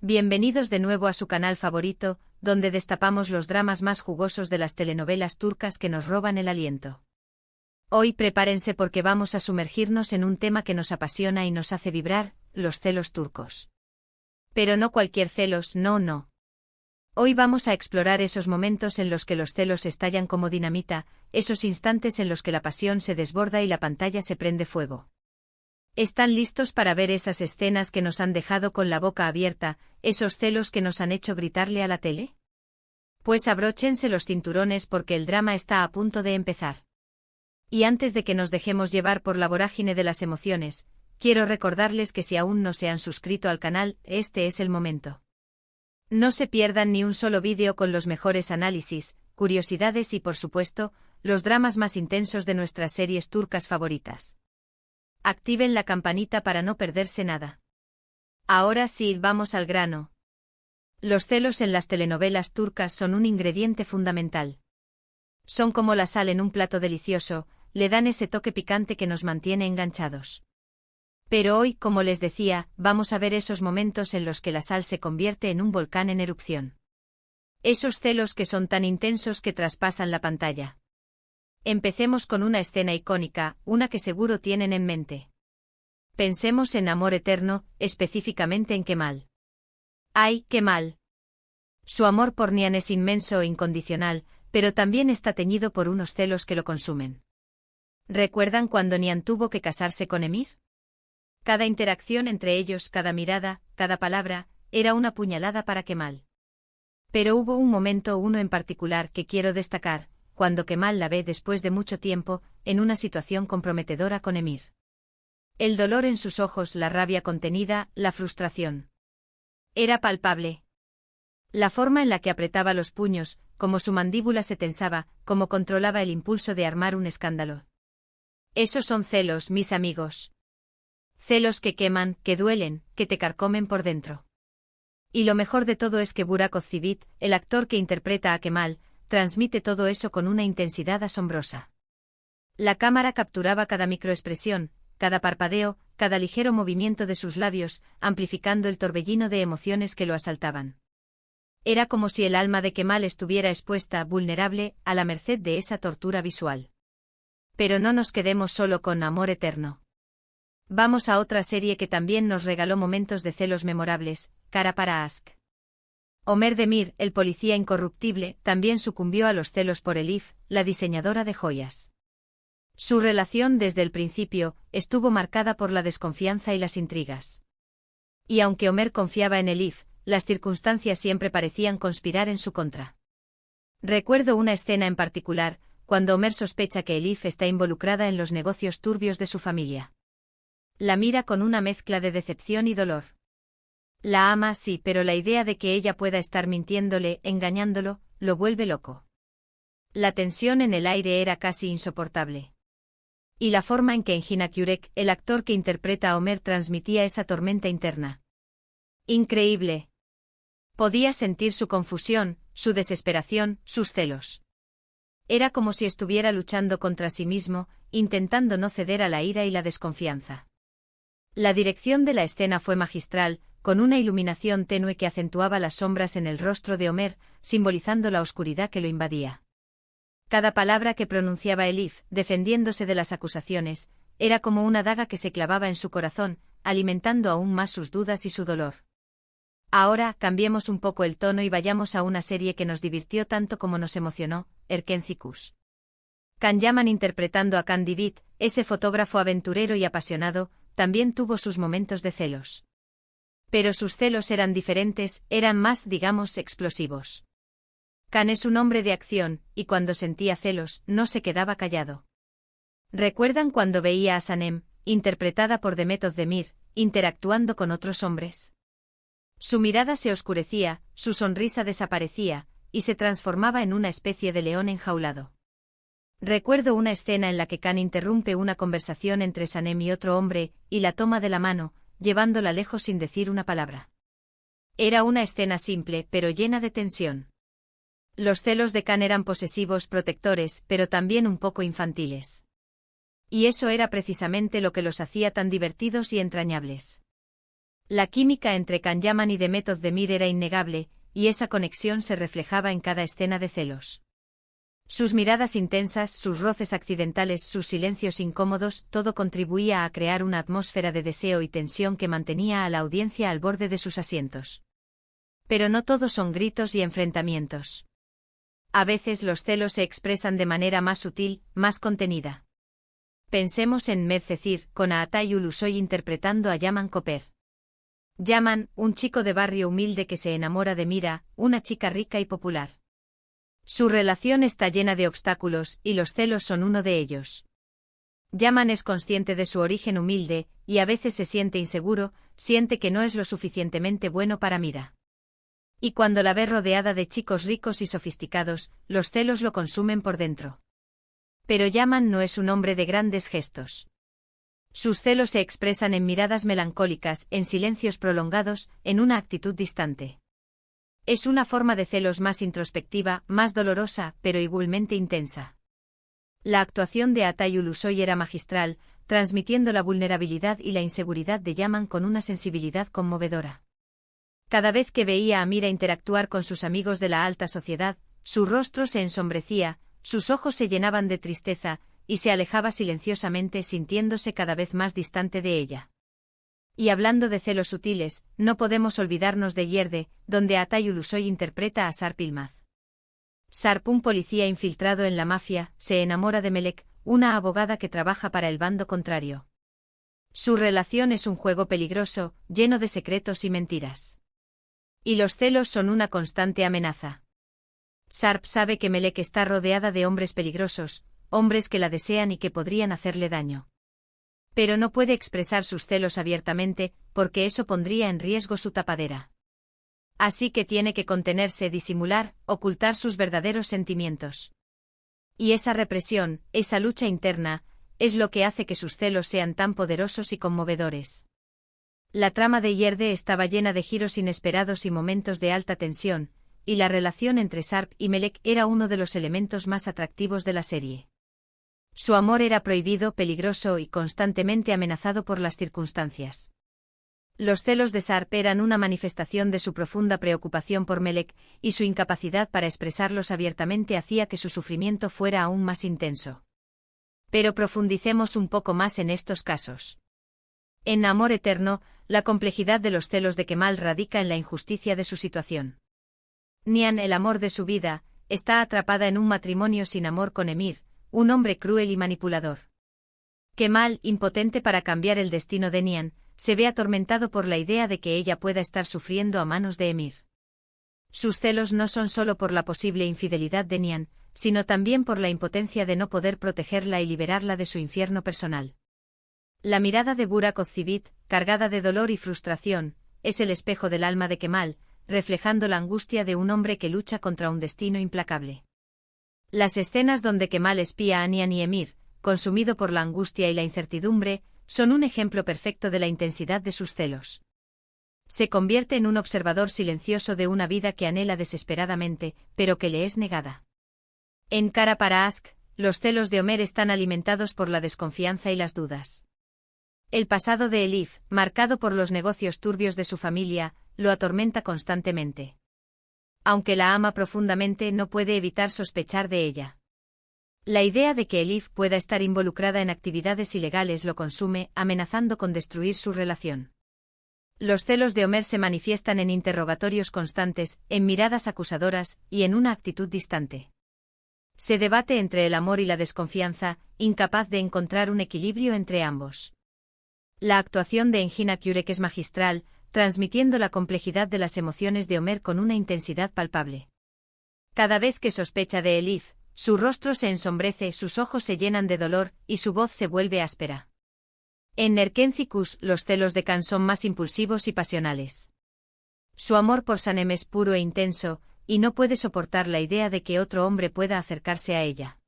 Bienvenidos de nuevo a su canal favorito, donde destapamos los dramas más jugosos de las telenovelas turcas que nos roban el aliento. Hoy prepárense porque vamos a sumergirnos en un tema que nos apasiona y nos hace vibrar, los celos turcos. Pero no cualquier celos, no. Hoy vamos a explorar esos momentos en los que los celos estallan como dinamita, esos instantes en los que la pasión se desborda y la pantalla se prende fuego. ¿Están listos para ver esas escenas que nos han dejado con la boca abierta, esos celos que nos han hecho gritarle a la tele? Pues abróchense los cinturones porque el drama está a punto de empezar. Y antes de que nos dejemos llevar por la vorágine de las emociones, quiero recordarles que si aún no se han suscrito al canal, este es el momento. No se pierdan ni un solo vídeo con los mejores análisis, curiosidades y por supuesto, los dramas más intensos de nuestras series turcas favoritas. Activen la campanita para no perderse nada. Ahora sí, vamos al grano. Los celos en las telenovelas turcas son un ingrediente fundamental. Son como la sal en un plato delicioso, le dan ese toque picante que nos mantiene enganchados. Pero hoy, como les decía, vamos a ver esos momentos en los que la sal se convierte en un volcán en erupción. Esos celos que son tan intensos que traspasan la pantalla. Empecemos con una escena icónica, una que seguro tienen en mente. Pensemos en Amor Eterno, específicamente en Kemal. ¡Ay, Kemal! Su amor por Nihan es inmenso e incondicional, pero también está teñido por unos celos que lo consumen. ¿Recuerdan cuando Nihan tuvo que casarse con Emir? Cada interacción entre ellos, cada mirada, cada palabra, era una puñalada para Kemal. Pero hubo un momento, uno en particular, que quiero destacar, cuando Kemal la ve después de mucho tiempo, en una situación comprometedora con Emir. El dolor en sus ojos, la rabia contenida, la frustración. Era palpable. La forma en la que apretaba los puños, como su mandíbula se tensaba, como controlaba el impulso de armar un escándalo. Esos son celos, mis amigos. Celos que queman, que duelen, que te carcomen por dentro. Y lo mejor de todo es que Burak Özçivit, el actor que interpreta a Kemal, transmite todo eso con una intensidad asombrosa. La cámara capturaba cada microexpresión, cada parpadeo, cada ligero movimiento de sus labios, amplificando el torbellino de emociones que lo asaltaban. Era como si el alma de Kemal estuviera expuesta, vulnerable, a la merced de esa tortura visual. Pero no nos quedemos solo con Amor Eterno. Vamos a otra serie que también nos regaló momentos de celos memorables, Kara para Aşk. Ömer Demir, el policía incorruptible, también sucumbió a los celos por Elif, la diseñadora de joyas. Su relación desde el principio estuvo marcada por la desconfianza y las intrigas. Y aunque Ömer confiaba en Elif, las circunstancias siempre parecían conspirar en su contra. Recuerdo una escena en particular, cuando Ömer sospecha que Elif está involucrada en los negocios turbios de su familia. La mira con una mezcla de decepción y dolor. La ama, sí, pero la idea de que ella pueda estar mintiéndole, engañándolo, lo vuelve loco. La tensión en el aire era casi insoportable. Y la forma en que Engin Akyurek, el actor que interpreta a Ömer, transmitía esa tormenta interna. Increíble. Podía sentir su confusión, su desesperación, sus celos. Era como si estuviera luchando contra sí mismo, intentando no ceder a la ira y la desconfianza. La dirección de la escena fue magistral, con una iluminación tenue que acentuaba las sombras en el rostro de Ömer, simbolizando la oscuridad que lo invadía. Cada palabra que pronunciaba Elif, defendiéndose de las acusaciones, era como una daga que se clavaba en su corazón, alimentando aún más sus dudas y su dolor. Ahora, cambiemos un poco el tono y vayamos a una serie que nos divirtió tanto como nos emocionó, Erkenci Kuş. Can Yaman interpretando a Can Divit, ese fotógrafo aventurero y apasionado, también tuvo sus momentos de celos. Pero sus celos eran diferentes, eran más, digamos, explosivos. Can es un hombre de acción, y cuando sentía celos, no se quedaba callado. ¿Recuerdan cuando veía a Sanem, interpretada por Demet Özdemir, interactuando con otros hombres? Su mirada se oscurecía, su sonrisa desaparecía, y se transformaba en una especie de león enjaulado. Recuerdo una escena en la que Can interrumpe una conversación entre Sanem y otro hombre, y la toma de la mano, llevándola lejos sin decir una palabra. Era una escena simple, pero llena de tensión. Los celos de Can eran posesivos, protectores, pero también un poco infantiles. Y eso era precisamente lo que los hacía tan divertidos y entrañables. La química entre Can Yaman y Demet Özdemir era innegable, y esa conexión se reflejaba en cada escena de celos. Sus miradas intensas, sus roces accidentales, sus silencios incómodos, todo contribuía a crear una atmósfera de deseo y tensión que mantenía a la audiencia al borde de sus asientos. Pero no todo son gritos y enfrentamientos. A veces los celos se expresan de manera más sutil, más contenida. Pensemos en Medcezir, con Altay Ulusoy interpretando a Yaman Koper. Yaman, un chico de barrio humilde que se enamora de Mira, una chica rica y popular. Su relación está llena de obstáculos, y los celos son uno de ellos. Yaman es consciente de su origen humilde, y a veces se siente inseguro, siente que no es lo suficientemente bueno para Mira. Y cuando la ve rodeada de chicos ricos y sofisticados, los celos lo consumen por dentro. Pero Yaman no es un hombre de grandes gestos. Sus celos se expresan en miradas melancólicas, en silencios prolongados, en una actitud distante. Es una forma de celos más introspectiva, más dolorosa, pero igualmente intensa. La actuación de Altay Ulusoy era magistral, transmitiendo la vulnerabilidad y la inseguridad de Yaman con una sensibilidad conmovedora. Cada vez que veía a Mira interactuar con sus amigos de la alta sociedad, su rostro se ensombrecía, sus ojos se llenaban de tristeza, y se alejaba silenciosamente sintiéndose cada vez más distante de ella. Y hablando de celos sutiles, no podemos olvidarnos de Yerde, donde Altay Ulusoy interpreta a Sarp Yılmaz. Sarp, un policía infiltrado en la mafia, se enamora de Melek, una abogada que trabaja para el bando contrario. Su relación es un juego peligroso, lleno de secretos y mentiras. Y los celos son una constante amenaza. Sarp sabe que Melek está rodeada de hombres peligrosos, hombres que la desean y que podrían hacerle daño. Pero no puede expresar sus celos abiertamente, porque eso pondría en riesgo su tapadera. Así que tiene que contenerse, disimular, ocultar sus verdaderos sentimientos. Y esa represión, esa lucha interna, es lo que hace que sus celos sean tan poderosos y conmovedores. La trama de Yerde estaba llena de giros inesperados y momentos de alta tensión, y la relación entre Sarp y Melek era uno de los elementos más atractivos de la serie. Su amor era prohibido, peligroso y constantemente amenazado por las circunstancias. Los celos de Sarp eran una manifestación de su profunda preocupación por Melek, y su incapacidad para expresarlos abiertamente hacía que su sufrimiento fuera aún más intenso. Pero profundicemos un poco más en estos casos. En Amor Eterno, la complejidad de los celos de Kemal radica en la injusticia de su situación. Nihan, el amor de su vida, está atrapada en un matrimonio sin amor con Emir, un hombre cruel y manipulador. Kemal, impotente para cambiar el destino de Nihan, se ve atormentado por la idea de que ella pueda estar sufriendo a manos de Emir. Sus celos no son solo por la posible infidelidad de Nihan, sino también por la impotencia de no poder protegerla y liberarla de su infierno personal. La mirada de Burak Özçivit, cargada de dolor y frustración, es el espejo del alma de Kemal, reflejando la angustia de un hombre que lucha contra un destino implacable. Las escenas donde Kemal espía a Nihan y Emir, consumido por la angustia y la incertidumbre, son un ejemplo perfecto de la intensidad de sus celos. Se convierte en un observador silencioso de una vida que anhela desesperadamente, pero que le es negada. En Cara para Ask, los celos de Omer están alimentados por la desconfianza y las dudas. El pasado de Elif, marcado por los negocios turbios de su familia, lo atormenta constantemente. Aunque la ama profundamente, no puede evitar sospechar de ella. La idea de que Elif pueda estar involucrada en actividades ilegales lo consume, amenazando con destruir su relación. Los celos de Omer se manifiestan en interrogatorios constantes, en miradas acusadoras, y en una actitud distante. Se debate entre el amor y la desconfianza, incapaz de encontrar un equilibrio entre ambos. La actuación de Engin Akyurek es magistral, transmitiendo la complejidad de las emociones de Omer con una intensidad palpable. Cada vez que sospecha de Elif, su rostro se ensombrece, sus ojos se llenan de dolor, y su voz se vuelve áspera. En Nerkenzikus, los celos de Can son más impulsivos y pasionales. Su amor por Sanem es puro e intenso, y no puede soportar la idea de que otro hombre pueda acercarse a ella.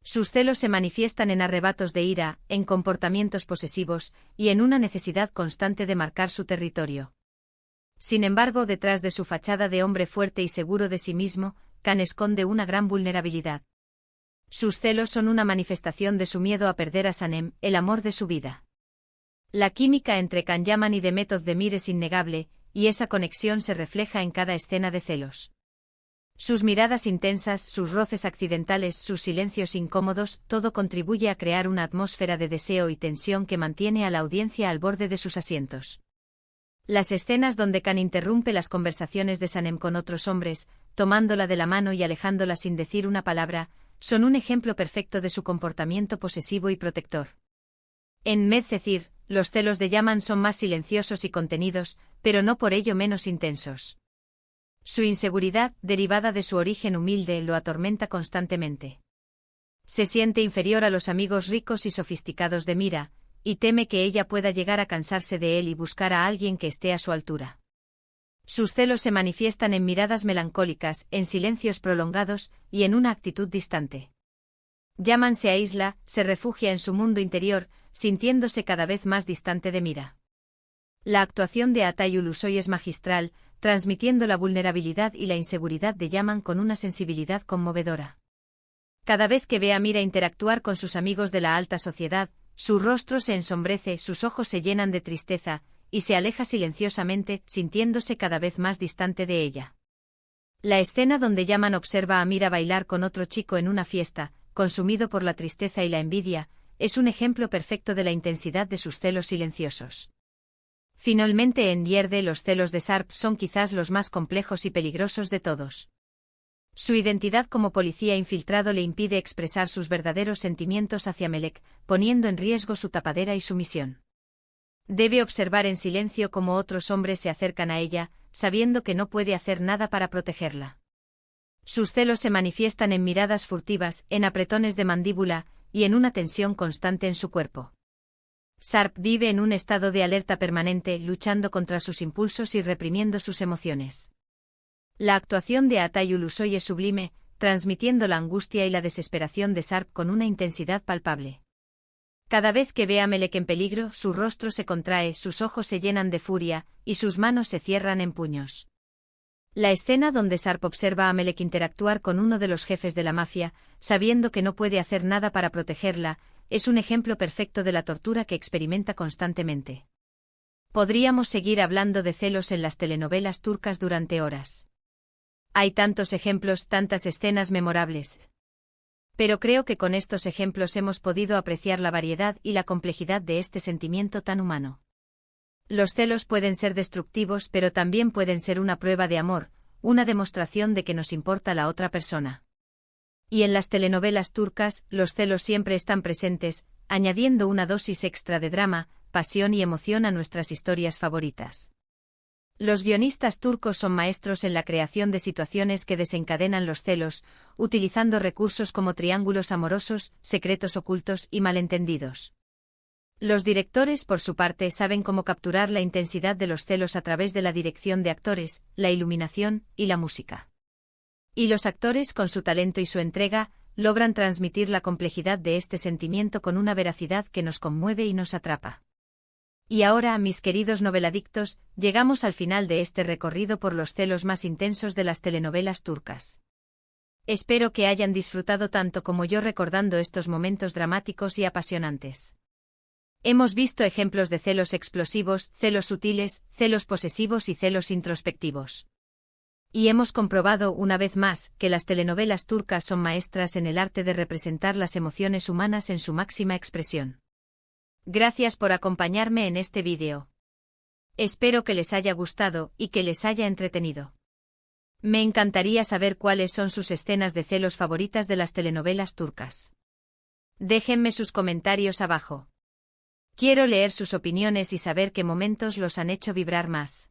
Sus celos se manifiestan en arrebatos de ira, en comportamientos posesivos, y en una necesidad constante de marcar su territorio. Sin embargo, detrás de su fachada de hombre fuerte y seguro de sí mismo, Can esconde una gran vulnerabilidad. Sus celos son una manifestación de su miedo a perder a Sanem, el amor de su vida. La química entre Can Yaman y Demet Özdemir es innegable, y esa conexión se refleja en cada escena de celos. Sus miradas intensas, sus roces accidentales, sus silencios incómodos, todo contribuye a crear una atmósfera de deseo y tensión que mantiene a la audiencia al borde de sus asientos. Las escenas donde Can interrumpe las conversaciones de Sanem con otros hombres, tomándola de la mano y alejándola sin decir una palabra, son un ejemplo perfecto de su comportamiento posesivo y protector. En Medcezir, los celos de Yaman son más silenciosos y contenidos, pero no por ello menos intensos. Su inseguridad, derivada de su origen humilde, lo atormenta constantemente. Se siente inferior a los amigos ricos y sofisticados de Mira, y teme que ella pueda llegar a cansarse de él y buscar a alguien que esté a su altura. Sus celos se manifiestan en miradas melancólicas, en silencios prolongados, y en una actitud distante. Yaman se aísla, se refugia en su mundo interior, sintiéndose cada vez más distante de Mira. La actuación de Atay Ulusoy es magistral, transmitiendo la vulnerabilidad y la inseguridad de Yaman con una sensibilidad conmovedora. Cada vez que ve a Mira interactuar con sus amigos de la alta sociedad, su rostro se ensombrece, sus ojos se llenan de tristeza, y se aleja silenciosamente, sintiéndose cada vez más distante de ella. La escena donde Yaman observa a Mira bailar con otro chico en una fiesta, consumido por la tristeza y la envidia, es un ejemplo perfecto de la intensidad de sus celos silenciosos. Finalmente, en Yerde, los celos de Sarp son quizás los más complejos y peligrosos de todos. Su identidad como policía infiltrado le impide expresar sus verdaderos sentimientos hacia Melek, poniendo en riesgo su tapadera y su misión. Debe observar en silencio cómo otros hombres se acercan a ella, sabiendo que no puede hacer nada para protegerla. Sus celos se manifiestan en miradas furtivas, en apretones de mandíbula, y en una tensión constante en su cuerpo. Sarp vive en un estado de alerta permanente, luchando contra sus impulsos y reprimiendo sus emociones. La actuación de Atay Ulusoy es sublime, transmitiendo la angustia y la desesperación de Sarp con una intensidad palpable. Cada vez que ve a Melek en peligro, su rostro se contrae, sus ojos se llenan de furia, y sus manos se cierran en puños. La escena donde Sarp observa a Melek interactuar con uno de los jefes de la mafia, sabiendo que no puede hacer nada para protegerla, es un ejemplo perfecto de la tortura que experimenta constantemente. Podríamos seguir hablando de celos en las telenovelas turcas durante horas. Hay tantos ejemplos, tantas escenas memorables. Pero creo que con estos ejemplos hemos podido apreciar la variedad y la complejidad de este sentimiento tan humano. Los celos pueden ser destructivos, pero también pueden ser una prueba de amor, una demostración de que nos importa la otra persona. Y en las telenovelas turcas, los celos siempre están presentes, añadiendo una dosis extra de drama, pasión y emoción a nuestras historias favoritas. Los guionistas turcos son maestros en la creación de situaciones que desencadenan los celos, utilizando recursos como triángulos amorosos, secretos ocultos y malentendidos. Los directores, por su parte, saben cómo capturar la intensidad de los celos a través de la dirección de actores, la iluminación y la música. Y los actores, con su talento y su entrega, logran transmitir la complejidad de este sentimiento con una veracidad que nos conmueve y nos atrapa. Y ahora, mis queridos noveladictos, llegamos al final de este recorrido por los celos más intensos de las telenovelas turcas. Espero que hayan disfrutado tanto como yo recordando estos momentos dramáticos y apasionantes. Hemos visto ejemplos de celos explosivos, celos sutiles, celos posesivos y celos introspectivos. Y hemos comprobado una vez más que las telenovelas turcas son maestras en el arte de representar las emociones humanas en su máxima expresión. Gracias por acompañarme en este vídeo. Espero que les haya gustado y que les haya entretenido. Me encantaría saber cuáles son sus escenas de celos favoritas de las telenovelas turcas. Déjenme sus comentarios abajo. Quiero leer sus opiniones y saber qué momentos los han hecho vibrar más.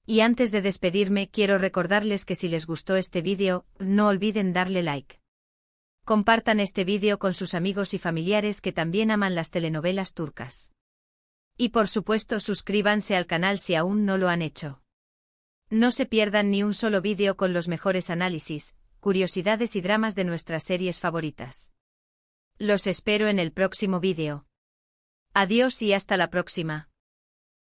Y antes de despedirme, quiero recordarles que si les gustó este vídeo, no olviden darle like. Compartan este vídeo con sus amigos y familiares que también aman las telenovelas turcas. Y por supuesto, suscríbanse al canal si aún no lo han hecho. No se pierdan ni un solo vídeo con los mejores análisis, curiosidades y dramas de nuestras series favoritas. Los espero en el próximo vídeo. Adiós y hasta la próxima.